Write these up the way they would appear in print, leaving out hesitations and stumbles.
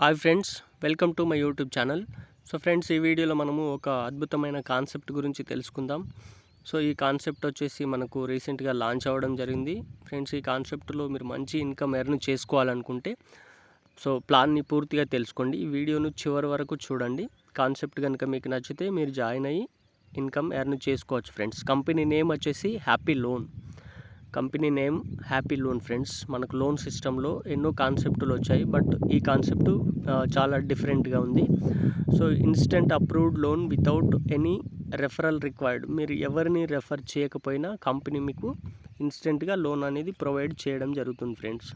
Hi friends, welcome to my YouTube channel. So friends, ఈ వీడియోలో మనము ఒక అద్భుతమైన కాన్సెప్ట్ గురించి తెలుసుకుందాం. సో ఈ కాన్సెప్ట్ వచ్చేసి మనకు రీసెంట్గా లాంచ్ అవ్వడం జరిగింది. ఫ్రెండ్స్, ఈ కాన్సెప్ట్లో మీరు మంచి ఇన్కమ్ ఎర్న్ చేసుకోవాలనుకుంటే సో ప్లాన్ని పూర్తిగా తెలుసుకోండి. ఈ వీడియోను చివరి వరకు చూడండి. కాన్సెప్ట్ కనుక మీకు నచ్చితే మీరు జాయిన్ అయ్యి ఇన్కమ్ ఎర్న్ చేసుకోవచ్చు ఫ్రెండ్స్. కంపెనీ నేమ్ వచ్చేసి happy loan. Company name happy loan friends. మనకు లోన్ సిస్టంలో ఎన్నో కాన్సెప్టులు వచ్చాయి, బట్ ఈ కాన్సెప్ట్ చాలా డిఫరెంట్గా ఉంది. So instant approved loan without any referral required. మీరు ఎవరిని రెఫర్ చేయకపోయినా కంపెనీ మీకు ఇన్స్టెంట్గా లోన్ అనేది ప్రొవైడ్ చేయడం జరుగుతుంది ఫ్రెండ్స్.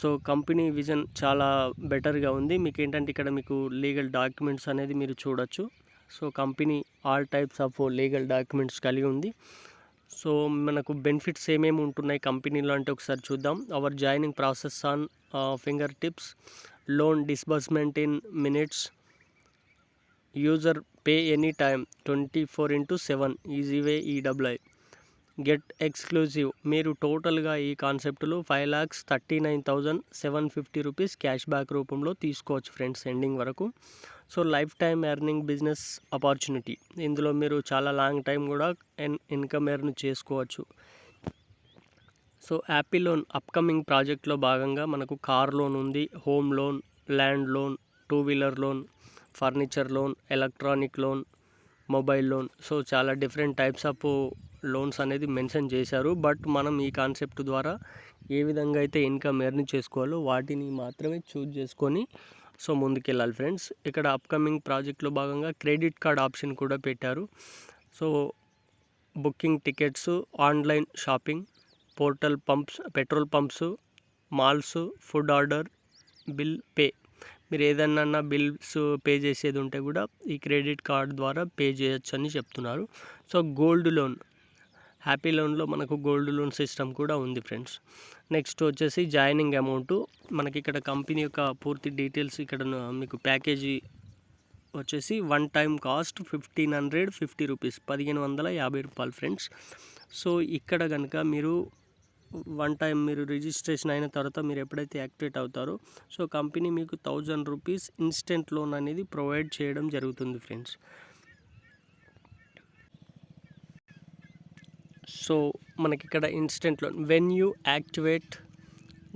సో కంపెనీ విజన్ చాలా బెటర్గా ఉంది. మీకు ఏంటంటే ఇక్కడ మీకు లీగల్ డాక్యుమెంట్స్ అనేది మీరు చూడొచ్చు. So company all types of legal documents కలిగి ఉంది. సో మనకు బెనిఫిట్స్ ఏమేమి ఉంటున్నాయి కంపెనీలో అంటే ఒకసారి చూద్దాం. Our joining process on finger tips, loan disbursement in minutes, user pay any time 24/7, easy way EWI, get exclusive. మీరు టోటల్గా ఈ కాన్సెప్ట్లో 5,39,750 రూపీస్ క్యాష్ బ్యాక్ రూపంలో తీసుకోవచ్చు ఫ్రెండ్స్ ఎండింగ్ వరకు. So life time earning business opportunity. ఇందులో మీరు చాలా లాంగ్ టైం కూడా ఇన్కమ్ ఎర్న్ చేసుకోవచ్చు. సో హ్యాపీ లోన్ అప్కమింగ్ ప్రాజెక్ట్లో భాగంగా మనకు కార్ లోన్ ఉంది, home loan, land loan, two wheeler loan, furniture loan, electronic loan, mobile loan. So చాలా డిఫరెంట్ టైప్స్ ఆఫ్ లోన్స్ అనేది మెన్షన్ చేశారు. బట్ మనం ఈ కాన్సెప్ట్ ద్వారా ఏ విధంగా అయితే ఇన్కమ్ ఎర్న్ చేసుకోవాలో వాటిని మాత్రమే చూజ్ చేసుకొని సో ముందుకెళ్ళాలి ఫ్రెండ్స్. ఇక్కడ అప్కమింగ్ ప్రాజెక్ట్లో భాగంగా క్రెడిట్ కార్డ్ ఆప్షన్ కూడా పెట్టారు. So booking tickets, online shopping, portal pumps, petrol pumps, malls, food order, bill pay. మీరు ఏదన్నా బిల్స్ పే చేసేది ఉంటే కూడా ఈ క్రెడిట్ కార్డ్ ద్వారా పే చేయొచ్చు అని చెప్తున్నారు. సో గోల్డ్ లోన్, హ్యాపీ లోన్లో మనకు గోల్డ్ లోన్ సిస్టమ్ కూడా ఉంది ఫ్రెండ్స్. నెక్స్ట్ వచ్చేసి జాయినింగ్ అమౌంట్. మనకి ఇక్కడ కంపెనీ యొక్క పూర్తి డీటెయిల్స్ ఇక్కడ మీకు ప్యాకేజీ వచ్చేసి వన్ టైం కాస్ట్ 1,550 రూపీస్, 1,550 రూపాయలు ఫ్రెండ్స్. సో ఇక్కడ కనుక మీరు వన్ టైం మీరు రిజిస్ట్రేషన్ అయిన తర్వాత మీరు ఎప్పుడైతే యాక్టివేట్ అవుతారో సో కంపెనీ మీకు 1,000 రూపీస్ ఇన్స్టెంట్ లోన్ అనేది ప్రొవైడ్ చేయడం జరుగుతుంది ఫ్రెండ్స్. సో మనకి ఇక్కడ instant loan, when you activate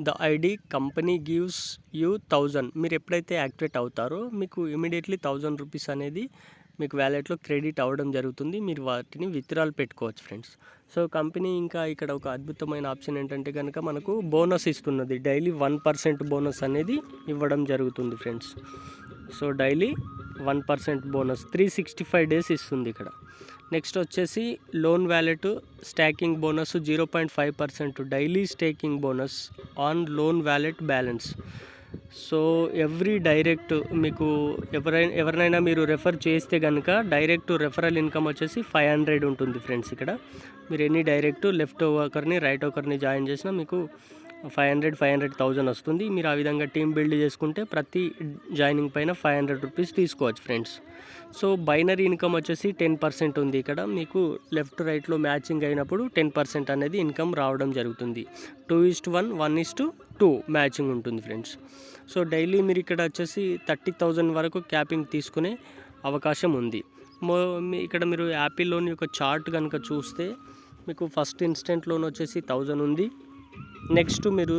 the ID company gives you 1,000. మీరు ఎప్పుడైతే యాక్టివేట్ అవుతారో మీకు ఇమీడియట్లీ 1,000 రూపీస్ అనేది మీకు వ్యాలెట్లో క్రెడిట్ అవ్వడం జరుగుతుంది. మీరు వాటిని విత్డ్రాల్ పెట్టుకోవచ్చు ఫ్రెండ్స్. సో కంపెనీ ఇంకా ఇక్కడ ఒక అద్భుతమైన ఆప్షన్ ఏంటంటే కనుక మనకు బోనస్ ఇస్తున్నది. డైలీ 1% బోనస్ అనేది ఇవ్వడం జరుగుతుంది friends. So daily 1% bonus 365 days ఇస్తుంది ఇక్కడ. నెక్స్ట్ వచ్చేసి loan wallet stacking bonus 0.5% daily staking bonus on loan wallet balance. So every direct మీకు ఎవరినైనా మీరు రెఫర్ చేస్తే కనుక డైరెక్ట్ రెఫరల్ ఇన్కమ్ వచ్చేసి 500 ఉంటుంది ఫ్రెండ్స్. ఇక్కడ మీరు ఎనీ డైరెక్ట్ లెఫ్ట్ ఒకరిని రైట్ ఒకరిని జాయిన్ చేసినా మీకు 500,000 వస్తుంది. మీరు ఆ విధంగా టీమ్ బిల్డ్ చేసుకుంటే ప్రతి జాయినింగ్ పైన 500 రూపీస్ తీసుకోవచ్చు ఫ్రెండ్స్. సో బైనరీ ఇన్కమ్ వచ్చేసి 10% ఉంది. ఇక్కడ మీకు లెఫ్ట్ రైట్లో మ్యాచింగ్ అయినప్పుడు 10% అనేది ఇన్కమ్ రావడం జరుగుతుంది. 2:1, 1:2 మ్యాచింగ్ ఉంటుంది ఫ్రెండ్స్. సో డైలీ మీరు ఇక్కడ వచ్చేసి 30,000 వరకు క్యాపింగ్ తీసుకునే అవకాశం ఉంది. ఇక్కడ మీరు హ్యాపీ లోన్ యొక్క చార్ట్ కనుక చూస్తే మీకు ఫస్ట్ ఇన్స్టెంట్ లోన్ వచ్చేసి 1,000 ఉంది. నెక్స్ట్ మీరు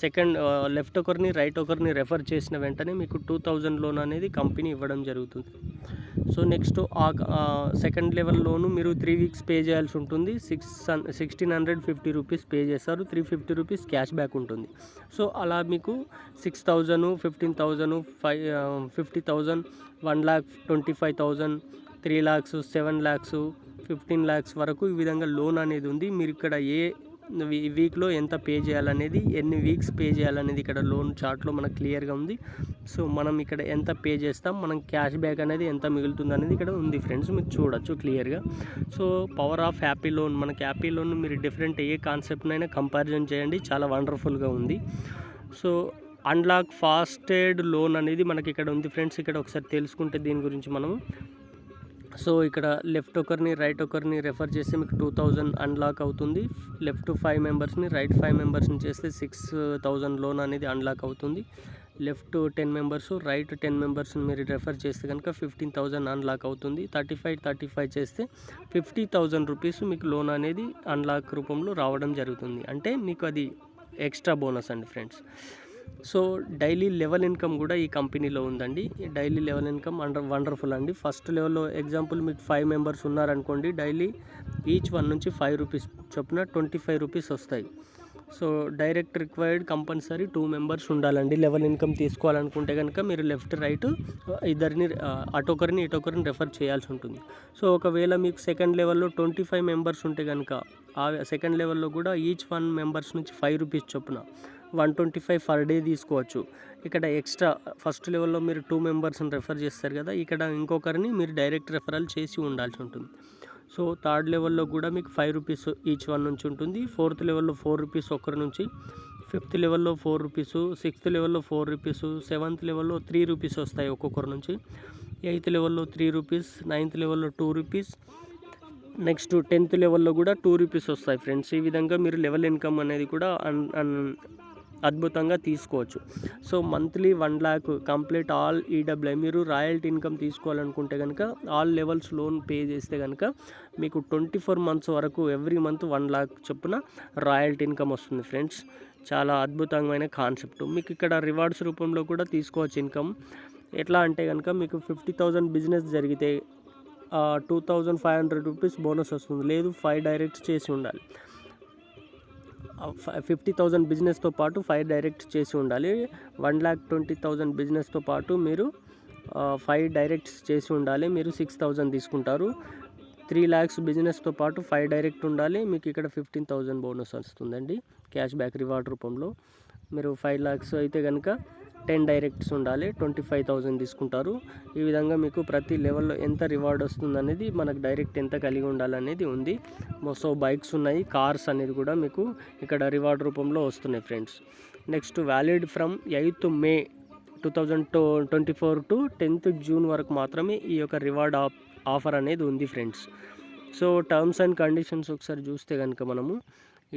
సెకండ్ లెఫ్ట్ ఒకరిని రైట్ ఒకరిని రెఫర్ చేసిన వెంటనే మీకు 2,000 లోన్ అనేది కంపెనీ ఇవ్వడం జరుగుతుంది. సో నెక్స్ట్ సెకండ్ లెవెల్ లోను మీరు 3 వీక్స్ పే చేయాల్సి ఉంటుంది. 1,650 రూపీస్ పే చేస్తారు. 350 రూపీస్ క్యాష్ బ్యాక్ ఉంటుంది. సో అలా మీకు 6,000, 15,000, 50,000, 1,25,000, 3 lakhs, 7 lakhs, 15 lakhs వరకు ఈ విధంగా లోన్ అనేది ఉంది. మీరు ఇక్కడ ఏ వీక్లో ఎంత పే చేయాలనేది, ఎన్ని వీక్స్ పే చేయాలనేది ఇక్కడ లోన్ చార్ట్లో మనకు క్లియర్గా ఉంది. సో మనం ఇక్కడ ఎంత పే చేస్తాం, మనం క్యాష్ బ్యాక్ అనేది ఎంత మిగులుతుంది అనేది ఇక్కడ ఉంది ఫ్రెండ్స్, మీరు చూడొచ్చు క్లియర్గా. So power of happy loan, మనకి హ్యాపీ లోన్ మీరు డిఫరెంట్ ఏ కాన్సెప్ట్నైనా కంపారిజన్ చేయండి, చాలా వండర్ఫుల్గా ఉంది. సో అన్లాక్ ఫాస్టెడ్ లోన్ అనేది మనకి ఇక్కడ ఉంది ఫ్రెండ్స్. ఇక్కడ ఒకసారి తెలుసుకుంటే దీని గురించి మనము సో ఇక్కడ లెఫ్ట్ ఒకరిని రైట్ ఒకరిని రెఫర్ చేస్తే మీకు 2000 అన్లాక్ అవుతుంది. లెఫ్ట్ 5 మెంబర్స్ని రైట్ 5 మెంబర్స్ని చేస్తే 6000 లోన్ అనేది అన్లాక్ అవుతుంది. లెఫ్ట్ 10 మెంబర్స్, రైట్ 10 మెంబర్స్ని మీరు రెఫర్ చేస్తే కనుక 15,000 అన్లాక్ అవుతుంది. 35 చేస్తే 50,000 రూపీస్ మీకు లోన్ అనేది అన్లాక్ రూపంలో రావడం జరుగుతుంది. అంటే మీకు అది ఎక్స్ట్రా బోనస్ అండి friends. So daily level income కూడా ఈ కంపెనీలో ఉందండి. డైలీ లెవెల్ ఇన్కమ్ వండర్ఫుల్ అండి. ఫస్ట్ లెవెల్లో ఎగ్జాంపుల్ మీకు 5 మెంబర్స్ ఉన్నారనుకోండి, డైలీ ఈచ్ వన్ నుంచి 5 రూపీస్ చొప్పున 25 రూపీస్ వస్తాయి. So direct required compulsory 2 members ఉండాలండి. లెవెల్ ఇన్కమ్ తీసుకోవాలనుకుంటే కనుక మీరు లెఫ్ట్ రైట్ ఇద్దరిని అటొకరిని ఇటొకరిని రెఫర్ చేయాల్సి ఉంటుంది. సో ఒకవేళ మీకు సెకండ్ లెవెల్లో 25 మెంబర్స్ ఉంటే కనుక ఆ సెకండ్ లెవెల్లో కూడా ఈచ్ 1 మెంబర్స్ నుంచి 5 రూపీస్ చొప్పున 125 పర్ డే తీసుకోవచ్చు. ఇక్కడ ఎక్స్ట్రా ఫస్ట్ లెవెల్లో మీరు 2 మెంబర్స్ని రెఫర్ చేస్తారు కదా, ఇక్కడ ఇంకొకరిని మీరు డైరెక్ట్ రెఫరల్ చేసి ఉండాల్సి ఉంటుంది. సో థర్డ్ లెవెల్లో కూడా మీకు 5 రూపీస్ ఈచ్ వన్ నుంచి ఉంటుంది. ఫోర్త్ లెవెల్లో 4 రూపీస్ ఒకరి నుంచి, ఫిఫ్త్ లెవెల్లో 4 రూపీస్, సిక్స్త్ లెవెల్లో 4 రూపీస్, సెవెంత్ లెవెల్లో 3 రూపీస్ వస్తాయి ఒక్కొక్కరి నుంచి, ఎయిత్ లెవెల్లో 3 రూపీస్, నైన్త్ లెవెల్లో 2 రూపీస్, నెక్స్ట్ 10th లెవెల్లో కూడా 2 రూపీస్ వస్తాయి ఫ్రెండ్స్. ఈ విధంగా మీరు లెవెల్ ఇన్కమ్ అనేది కూడా అద్భుతంగా తీసుకోవచ్చు. So monthly 1 lakh complete all ఈడబ్ల్యూఐ మీరు రాయల్టీ ఇన్కమ్ తీసుకోవాలనుకుంటే కనుక ఆల్ లెవెల్స్ లోన్ పే చేస్తే కనుక మీకు 24 months వరకు ఎవ్రీ మంత్ 1 lakh చొప్పున రాయల్టీ ఇన్కమ్ వస్తుంది ఫ్రెండ్స్. చాలా అద్భుతమైన కాన్సెప్ట్. మీకు ఇక్కడ రివార్డ్స్ రూపంలో కూడా తీసుకోవచ్చు ఇన్కమ్. ఎట్లా అంటే కనుక మీకు 50,000 బిజినెస్ జరిగితే 2,500 రూపీస్ బోనస్ వస్తుంది. లేదు 5 డైరెక్ట్ చేసి ఉండాలి. 50,000 బిజినెస్తో పాటు 5 డైరెక్ట్ చేసి ఉండాలి. 1,20,000 బిజినెస్తో పాటు మీరు 5 డైరెక్ట్స్ చేసి ఉండాలి. మీరు 6,000 తీసుకుంటారు. 3 lakhs బిజినెస్తో పాటు 5 డైరెక్ట్ ఉండాలి. మీకు ఇక్కడ 15,000 బోనస్ వస్తుందండి క్యాష్ బ్యాక్ రివార్డ్ రూపంలో. మీరు 5 lakhs అయితే కనుక 10 డైరెక్ట్స్ ఉండాలి, 25,000 తీసుకుంటారు. ఈ విధంగా మీకు ప్రతి లెవెల్లో ఎంత రివార్డ్ వస్తుందనేది మనకు డైరెక్ట్ ఎంత కలిగి ఉండాలనేది ఉంది. సో బైక్స్ ఉన్నాయి, కార్స్ అనేది కూడా మీకు ఇక్కడ రివార్డ్ రూపంలో వస్తున్నాయి friends. Next valid from 8th May 2024 to 10th June వరకు మాత్రమే ఈ యొక్క రివార్డ్ ఆఫర్ అనేది ఉంది friends. So terms and conditions ఒకసారి చూస్తే కనుక మనము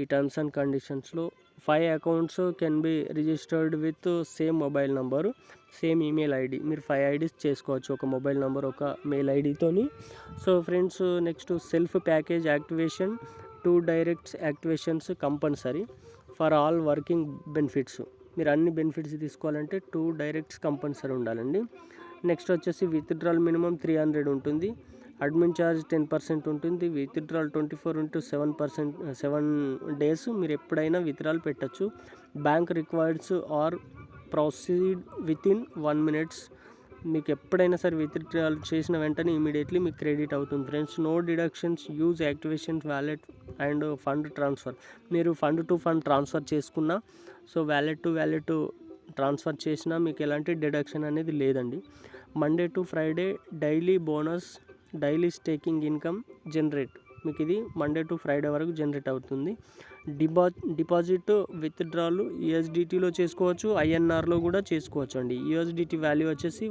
ఈ టర్మ్స్ అండ్ కండిషన్స్లో 5 accounts can be registered with same mobile number, same email ID. మీరు 5 IDs చేసుకోవచ్చు, ఒక మొబైల్ నెంబర్ ఒక మెయిల్ ఐడితోని. So friends next self package activation, 2 directs activations compulsory for all working benefits. మీరు అన్ని బెనిఫిట్స్ తీసుకోవాలంటే 2 directs compulsory ఉండాలండి. Next వచ్చేసి విత్డ్రాల్ మినిమం 300 ఉంటుంది. అడ్మిన్ ఛార్జ్ 10% ఉంటుంది. విత్డ్రాల్ 7 days మీరు ఎప్పుడైనా విత్డ్రాల్ పెట్టచ్చు. Bank requireds are proceed with in 1 minute. మీకు ఎప్పుడైనా సరే విత్డ్రాల్ చేసిన వెంటనే ఇమీడియట్లీ మీకు క్రెడిట్ అవుతుంది friends. No deductions, use activation wallet and fund transfer. మీరు ఫండ్ టు ఫండ్ ట్రాన్స్ఫర్ చేసుకున్నా, so wallet to wallet transfer చేసినా మీకు ఎలాంటి డిడక్షన్ అనేది లేదండి. Monday to Friday daily bonus, daily staking income generate. మీకు ఇది మండే టు ఫ్రైడే వరకు జనరేట్ అవుతుంది. డిపాజిట్ విత్డ్రాల్ USDTలో చేసుకోవచ్చు, INRలో కూడా చేసుకోవచ్చు అండి. USDT వాల్యూ వచ్చేసి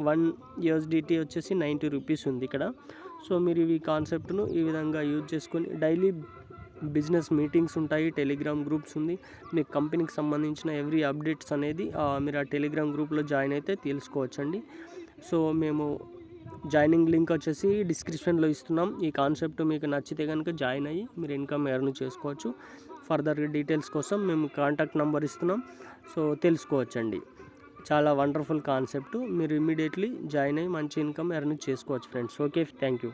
1 USDT వచ్చేసి 90 రూపీస్ ఉంది ఇక్కడ. సో మీరు ఈ కాన్సెప్ట్ను ఈ విధంగా యూజ్ చేసుకొని డైలీ బిజినెస్ మీటింగ్స్ ఉంటాయి, టెలిగ్రామ్ గ్రూప్స్ ఉంది. మీకు కంపెనీకి సంబంధించిన ఎవ్రీ అప్డేట్స్ అనేది మీరు ఆ టెలిగ్రామ్ గ్రూప్లో జాయిన్ అయితే తెలుసుకోవచ్చండి. సో మేము జాయినింగ్ లింక్ వచ్చేసి డిస్క్రిప్షన్లో ఇస్తున్నాం. ఈ కాన్సెప్ట్ మీకు నచ్చితే కనుక జాయిన్ అయ్యి మీరు ఇన్కమ్ ఎర్న్ చేసుకోవచ్చు. ఫర్దర్ డీటెయిల్స్ కోసం మేము కాంటాక్ట్ నెంబర్ ఇస్తున్నాం, సో తెలుసుకోవచ్చండి. చాలా వండర్ఫుల్ కాన్సెప్ట్. మీరు ఇమీడియట్లీ జాయిన్ అయ్యి మంచి ఇన్కమ్ ఎర్న్ చేసుకోవచ్చు ఫ్రెండ్స్. Okay, thank you.